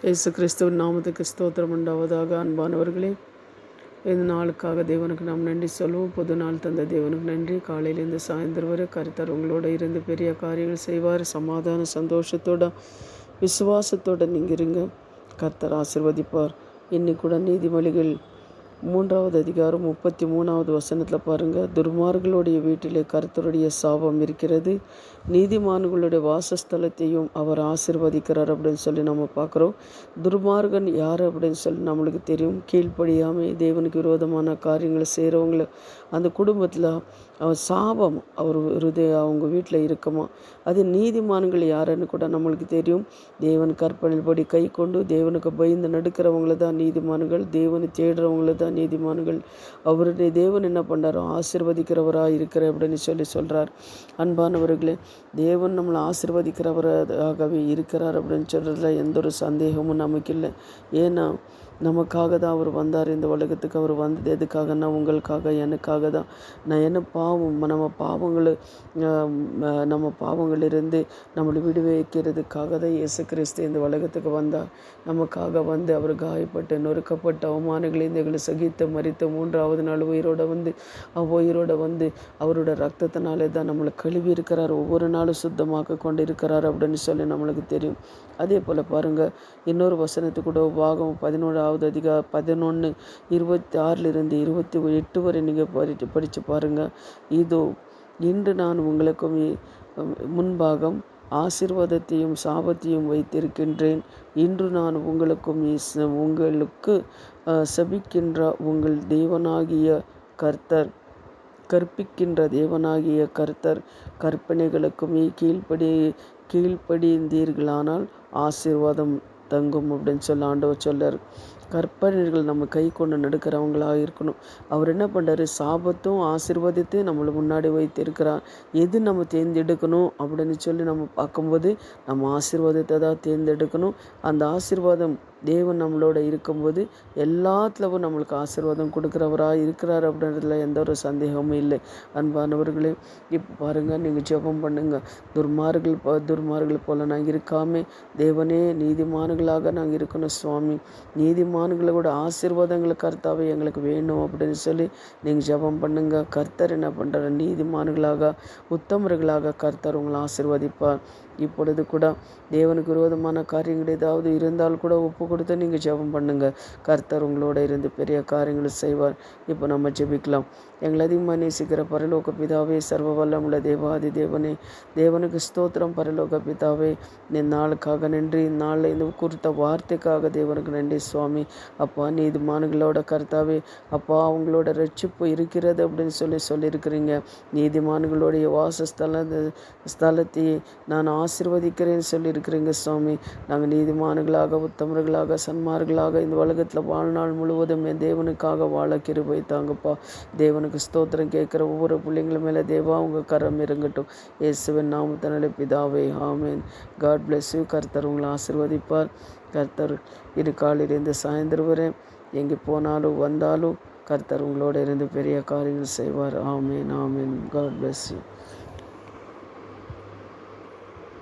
இயேசு கிறிஸ்துவின் நாமத்துக்கு ஸ்தோத்திரம் உண்டாவதாக. அன்பானவர்களே, இந்த நாளுக்காக தேவனுக்கு நாம் நன்றி சொல்லுவோம். புது நாள் தந்த தேவனுக்கு நன்றி. காலையிலேருந்து சாயந்தரம் வரை கர்த்தர் உங்களோட இருந்து பெரிய காரியங்கள் செய்வார். சமாதான சந்தோஷத்தோட விசுவாசத்தோடு நீங்கள் இருங்க. கர்த்தர் ஆசீர்வதிப்பார். இன்னைக்கு கூட நீதிமொழிகள் 3வது அதிகாரம் 33வது வசனத்தில் பாருங்கள். துர்மார்களுடைய வீட்டிலே கர்த்தருடைய சாபம் இருக்கிறது, நீதிமான்களுடைய வாசஸ்தலத்தையும் அவர் ஆசீர்வதிக்கிறார் அப்படின்னு சொல்லி நம்ம பார்க்குறோம். துர்மார்கன் யார் அப்படின்னு சொல்லி நம்மளுக்கு தெரியும். கீழ்ப்படியாமல் தேவனுக்கு விரோதமான காரியங்களை செய்கிறவங்கள அந்த குடும்பத்தில் அவர் சாபம் அவர் அவங்க வீட்டில் இருக்குமா. அது நீதிமான்கள் யாருன்னு கூட நம்மளுக்கு தெரியும். தேவன் கற்பனைப்படி கை கொண்டு தேவனுக்கு பயந்து நடக்கிறவங்கள தான் நீதிமான்கள். தேவனை தேடுறவங்கள தான் நீதிமான்கள். அவருடைய தேவன் என்ன பண்ணுறாரோ ஆசீர்வதிக்கிறவராக இருக்கிற அப்படின்னு சொல்கிறார். அன்பானவர்களே, தேவன் நம்மளை ஆசீர்வதிக்கிறவராகவே இருக்கிறார் அப்படின்னு சொல்கிறதுல எந்த ஒரு சந்தேகமும் நமக்கு இல்லை. ஏன்னா நமக்காக தான் அவர் வந்தார் இந்த உலகத்துக்கு. அவர் வந்தது எதுக்காகனா உங்களுக்காக, எனக்காக தான். நான் என்ன பாவம் நம்ம பாவங்களிலிருந்து நம்மளை விடுவிக்கிறதுக்காக தான் இயேசு கிறிஸ்து இந்த உலகத்துக்கு வந்தார். நமக்காக வந்து அவர் காயப்பட்டு நொறுக்கப்பட்ட அவமானங்களை எங்களை சகித்து மரித்து 3வது நாள் உயிரோட வந்து அவரோட ரத்தத்தினாலே தான் நம்மளை கழுவி இருக்கிறார். ஒவ்வொரு நாளும் சுத்தமாக்க கொண்டு இருக்கிறார் அப்படின்னு சொல்லி நம்மளுக்கு தெரியும். அதே போல் பாருங்கள், இன்னொரு வசனத்து கூட பாகம் 11வது அதிகாரம் 11:26 28 வரை நீங்கள் படித்து பாருங்கள். இதோ இன்று நான் உங்களுக்கு முன்பாகம் ஆசீர்வாதத்தையும் சாபத்தையும் வைத்திருக்கின்றேன். இன்று நான் உங்களுக்கு சபிக்கின்ற உங்கள் தேவனாகிய கர்த்தர் கற்பிக்கின்ற தேவனாகிய கர்த்தர் கற்பனைகளுக்குமே கீழ்ப்படிந்தீர்களானால் ஆசீர்வாதம் தங்கும் அப்படின்னு சொல்ல ஆண்டவர் சொல்லார். கற்பனைகள் நம்ம கை கொண்டு நடக்கிறவங்களாக இருக்கணும். அவர் என்ன பண்ணுறாரு, சாபத்தும் ஆசீர்வாதத்தையும் நம்மளை முன்னாடி வைத்திருக்கிறார். எது நம்ம தேர்ந்தெடுக்கணும் அப்படின்னு சொல்லி நம்ம பார்க்கும்போது நம்ம ஆசீர்வாதத்தை தான் தேர்ந்தெடுக்கணும். அந்த ஆசீர்வாதம் தேவன் நம்மளோட இருக்கும்போது எல்லாத்துலவும் நம்மளுக்கு ஆசீர்வாதம் கொடுக்குறவராக இருக்கிறார் அப்படின்றதுல எந்த ஒரு சந்தேகமும் இல்லை. அன்பானவர்களே, இப்போ பாருங்கள், நீங்கள் ஜெபம் பண்ணுங்கள். துர்மார்கள் போல் நாங்கள் இருக்காமல் தேவனே நீதிமான்களாக நாங்கள் இருக்கணும் சுவாமி. நீதிமான்களை கூட ஆசீர்வாதங்களை கர்த்தாவே எங்களுக்கு வேணும் அப்படின்னு சொல்லி நீங்கள் ஜெபம் பண்ணுங்கள். கர்த்தர் என்ன பண்ணுறாரு, நீதிமான்களாக உத்தமர்களாக கர்த்தர் உங்களை ஆசீர்வதிப்பார். இப்பொழுது கூட தேவனுக்கு விரோதமான காரியங்கள் ஏதாவது இருந்தால் கூட ஒப்பு கொடுத்து நீங்கள் ஜெபம் பண்ணுங்கள். கர்த்தர் உங்களோட இருந்து பெரிய காரியங்களை செய்வார். இப்போ நம்ம ஜெபிக்கலாம். எங்களை அதிகமாக நேசிக்கிற பரலோக பிதாவே, சர்வ வல்லமுள்ள தேவாதி தேவனே, தேவனுக்கு ஸ்தோத்திரம். பரலோக பிதாவே, இந்த நாளுக்காக நன்றி. இந்நாளில் இந்த குறித்த வார்த்தைக்காக தேவனுக்கு நன்றி சுவாமி. அப்பா, நீதிமான்களோட கர்த்தாவே, அப்பா அவங்களோட ரட்சிப்பு இருக்கிறது அப்படின்னு சொல்லியிருக்கிறீங்க. நீதிமான்களுடைய ஸ்தலத்தை நான் ஆசீர்வதிக்கிறேன்னு சொல்லியிருக்கிறீங்க சுவாமி. நாங்கள் நீதிமான்களாக உத்தமர்களாக சன்மார்களாக இந்த உலகத்தில் வாழ்நாள் முழுவதும் என் தேவனுக்காக வாழ கிருபை தாங்கப்பா. தேவனுக்கு ஸ்தோத்திரம். கேட்குற ஒவ்வொரு பிள்ளைங்களும் மேலே தேவா உங்கள் கரம் இறங்கட்டும். இயேசுவின் நாமத்தினாலே பிதாவே, ஆமென். God bless you. கர்த்தர் உங்களை ஆசீர்வதிப்பார். கர்த்தர் இரு காலையிலேருந்து சாயந்தரம் வரை எங்கே போனாலும் வந்தாலும் கர்த்தர் உங்களோட இருந்து பெரிய காரியங்கள் செய்வார். Amen, amen. God bless you.